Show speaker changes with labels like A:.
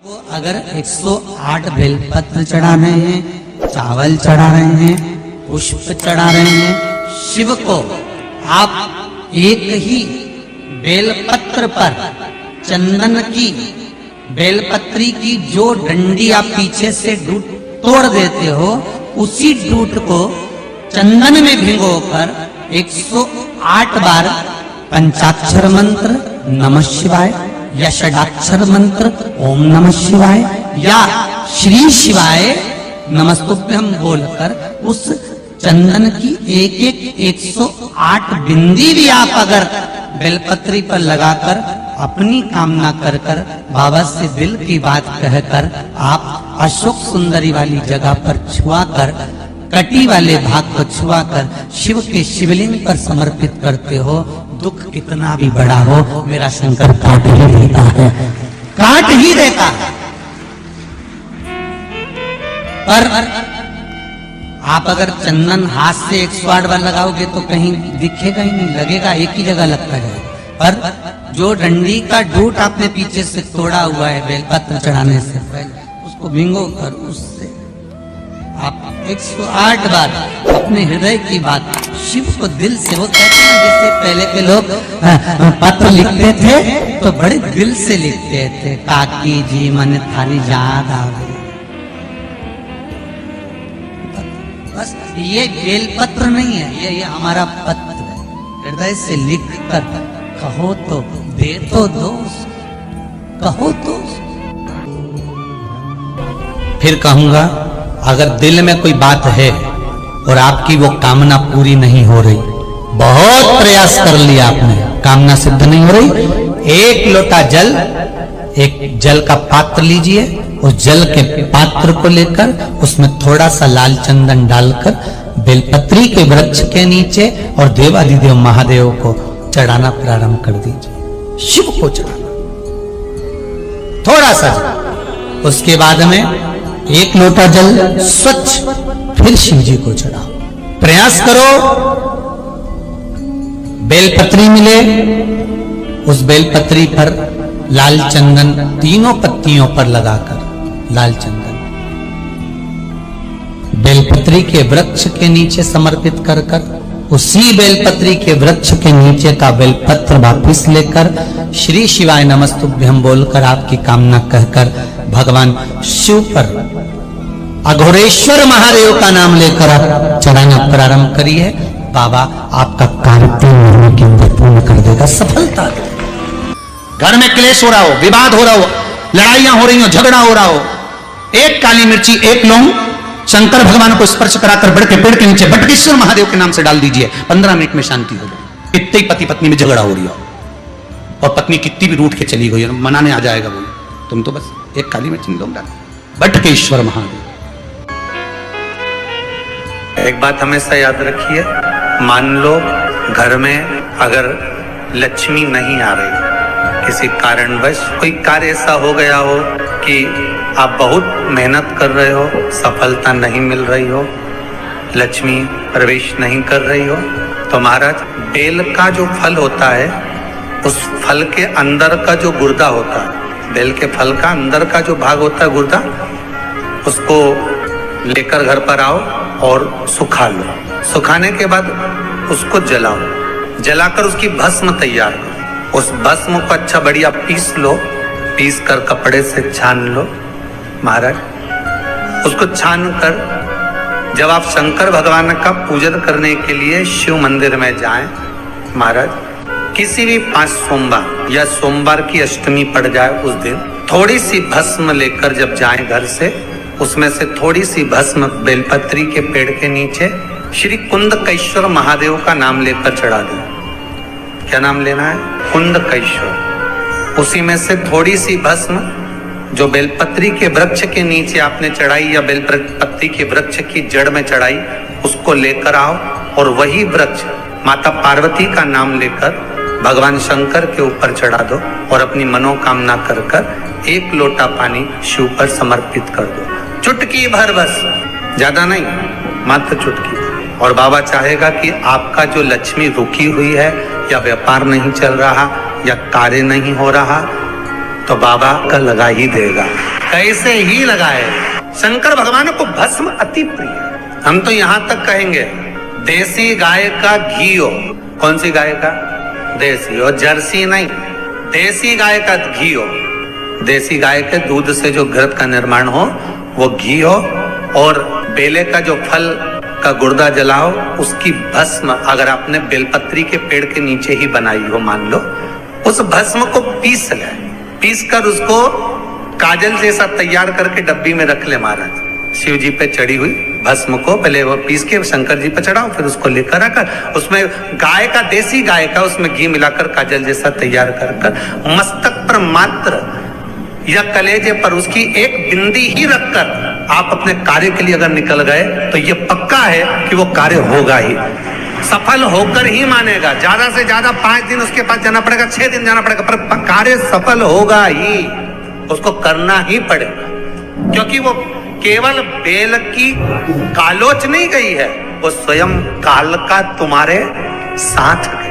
A: वो अगर 108 बेलपत्र चढ़ा रहे हैं, चावल चढ़ा रहे हैं, पुष्प चढ़ा रहे हैं, शिव को आप एक ही बेलपत्र पर चंदन की बेलपत्री की जो डंडी आप पीछे से तोड़ देते हो, उसी डूट को चंदन में भिगोकर 108 बार पंचाक्षर मंत्र नमः शिवाय या षडाक्षर मंत्र ओम नमः शिवाय या श्री शिवाय नमस्तुभ्यम बोलकर उस चंदन की एक 108 बिंदी भी आप अगर बेलपत्री पर लगाकर अपनी कामना कर कर बाबा से दिल की बात कहकर आप अशोक सुंदरी वाली जगह पर छुआ कर कटी वाले भाग को छुआ कर शिव के शिवलिंग पर समर्पित करते हो, दुख कितना भी बड़ा हो मेरा शंकर काट ही देता है, काट ही देता है। पर आप अगर चंदन हाथ से 108 बार लगाओगे तो कहीं दिखेगा ही नहीं, लगेगा एक ही जगह लगता है। पर जो डंडी का डूट आपने पीछे से तोड़ा हुआ है बेलपत्र चढ़ाने से पहले, उसको भिंगो कर उससे आप 108 बार अपने हृदय की बात शिव को दिल से, वो कहते हैं जैसे पहले के लोग पत्र लिखते थे तो बड़े दिल से लिखते थे, काकी जी मन थारी याद आ गई। बस ये बेलपत्र नहीं है, ये हमारा पत्र है, हृदय से लिख कर कहो तो दे तो दोस्त, कहो तो। फिर कहूंगा अगर दिल में कोई बात है और आपकी वो कामना पूरी नहीं हो रही, बहुत प्रयास कर लिया आपने, कामना सिद्ध नहीं हो रही, एक लोटा जल, एक जल का पात्र लीजिए, उस जल के पात्र को लेकर उसमें थोड़ा सा लाल चंदन डालकर बेलपत्री के वृक्ष के नीचे और देवाधिदेव महादेव को चढ़ाना प्रारंभ कर दीजिए, शिव को चढ़ाना थोड़ा सा जल। उसके बाद में एक लोटा जल स्वच्छ फिर शिव जी को चढ़ाओ। प्रयास करो बेलपत्री मिले, उस बेलपत्री पर लाल चंदन तीनों पत्तियों पर लगाकर लाल चंदन बेलपत्री के वृक्ष के नीचे समर्पित कर कर उसी बेलपत्री के वृक्ष के नीचे का बेलपत्र वापिस लेकर श्री शिवाय नमस्तुभ्यम बोलकर आपकी कामना कहकर भगवान शिव पर अघोरेश्वर महादेव का नाम लेकर आप चढ़ाना प्रारंभ करिए। बाबा आपका कार्य 3 महीने के अंदर पूर्ण कर देगा, सफलता देगा।
B: घर में क्लेश हो रहा हो, विवाद हो रहा हो, लड़ाइयां हो रही हो, झगड़ा हो रहा हो, एक काली मिर्ची एक लौंग शंकर भगवान को स्पर्श कराकर बड़ के पेड़ के नीचे बटकेश्वर महादेव के नाम से डाल दीजिए, 15 मिनट में शांति हो जाए। कितने पति पत्नी में झगड़ा हो रही हो और पत्नी कितनी भी रूठ के चली गई और मनाने आ जाएगा, बोले तुम तो बस एक काली मिर्ची लोग डाल, बटकेश्वर महादेव।
C: एक बात हमेशा याद रखिए, मान लो घर में अगर लक्ष्मी नहीं आ रही, किसी कारणवश कोई कार्य ऐसा हो गया हो कि आप बहुत मेहनत कर रहे हो, सफलता नहीं मिल रही हो, लक्ष्मी प्रवेश नहीं कर रही हो, तो महाराज बेल का जो फल होता है, उस फल के अंदर का जो गुर्दा होता है, बेल के फल का अंदर का जो भाग होता है गुर्दा, उसको लेकर घर पर आओ और सुखा लो। सुखाने के बाद उसको जलाओ, जलाकर उसकी भस्म तैयार करो। उस भस्म को अच्छा बढ़िया पीस लो, पीस कर कपड़े से छान लो महाराज। उसको छान कर जब आप शंकर भगवान का पूजन करने के लिए शिव मंदिर में जाएं महाराज, किसी भी 5 सोमवार या सोमवार की अष्टमी पड़ जाए उस दिन, थोड़ी सी भस्म लेकर जब जाएं घर से, उसमें से थोड़ी सी भस्म बेलपत्री के पेड़ के नीचे श्री कुंदकेश्वर महादेव का नाम लेकर चढ़ा दें। क्या नाम लेना है? कुंदकेश्वर। उसी में से थोड़ी सी भस्म जो बेलपत्री के वृक्ष के नीचे आपने चढ़ाई या बेलपत्री के वृक्ष की जड़ में चढ़ाई, उसको लेकर आओ और वही वृक्ष माता पार्वती का नाम लेकर भगवान शंकर के ऊपर चढ़ा दो और अपनी मनोकामना कर कर 1 लोटा पानी शिव पर समर्पित कर दो। चुटकी भर बस, ज्यादा नहीं, मात्र चुटकी। और बाबा चाहेगा कि आपका जो लक्ष्मी रुकी हुई है या व्यापार नहीं चल रहा या कार्य नहीं हो रहा, तो बाबा का लगा ही देगा। कैसे ही लगाए। शंकर भगवान को भस्म अति प्रिय। हम तो यहां तक कहेंगे देसी गाय का घी हो। कौन सी गाय का? देसी हो, जर्सी नहीं। देसी गाय का घी हो। देसी गाय के दूध से जो घृत का निर्माण हो वो घी हो। और बेले का जो फल का गुर्दा जलाओ, उसकी भस्म अगर आपने बेलपत्री के पेड़ के नीचे ही बनाई हो, मान लो, उस भस्म को पीस ले। पीस कर उसको काजल जैसा तैयार करके डब्बी में रख ले महाराज। शिव जी पे चढ़ी हुई भस्म को पहले वो पीस के शंकर जी पे चढ़ाओ, फिर उसको लेकर आकर उसमें गाय का, देसी गाय का, उसमें घी मिलाकर काजल जैसा तैयार कर मस्तक पर मात्र या कलेजे पर उसकी एक बिंदी ही रखकर आप अपने कार्य के लिए अगर निकल गए तो ये पक्का है कि वो कार्य होगा ही, सफल होकर ही मानेगा। ज्यादा से ज्यादा 5 दिन उसके पास जाना पड़ेगा, 6 दिन जाना पड़ेगा, पर कार्य सफल होगा ही। उसको करना ही पड़ेगा, क्योंकि वो केवल बेल की कालोच नहीं गई है, वो स्वयं काल का तुम्हारे साथ गई।